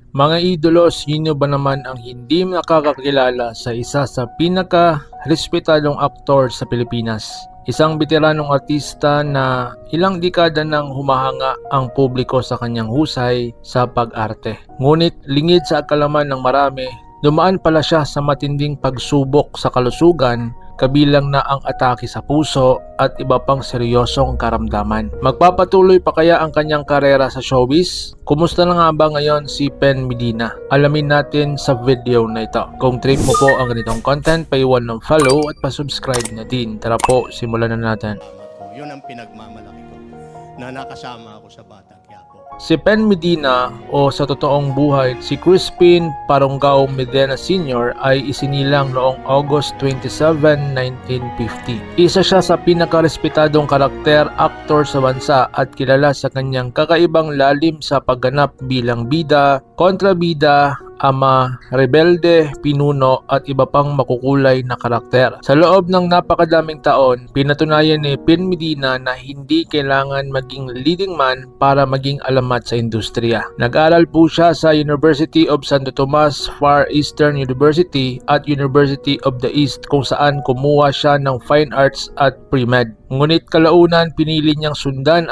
Mga idolo, sino ba naman ang hindi nakakakilala sa isa sa pinaka-respetadong aktor sa Pilipinas? Isang veteranong artista na ilang dekada nang humahanga ang publiko sa kanyang husay sa pag-arte. Ngunit lingid sa akalaman ng marami, dumaan pala siya sa matinding pagsubok sa kalusugan, kabilang na ang atake sa puso at iba pang seryosong karamdaman. Magpapatuloy pa kaya ang kanyang karera sa showbiz? Kumusta na nga ba ngayon si Pen Medina? Alamin natin sa video na ito. Kung trip mo po ang ganitong content, paiwan ng follow at pasubscribe na din. Tara po, simulan na natin. Yun ang pinagmamalaki ko, na nakasama ako sa Batang Quiapo. Si Pen Medina o sa totoong buhay si Crispin Parongao Medina Sr. ay isinilang noong August 27, 1950. Isa siya sa pinakarespetadong karakter aktor sa bansa at kilala sa kanyang kakaibang lalim sa pagganap bilang bida, kontrabida, ama, rebelde, pinuno at iba pang makukulay na karakter. Sa loob ng napakadaming taon, pinatunayan ni Pen Medina na hindi kailangan maging leading man para maging alamat sa industriya. Nag-aral po siya sa University of Santo Tomas, Far Eastern University at University of the East kung saan kumuha siya ng Fine Arts at Pre-Med. Ngunit kalaunan pinili niyang sundan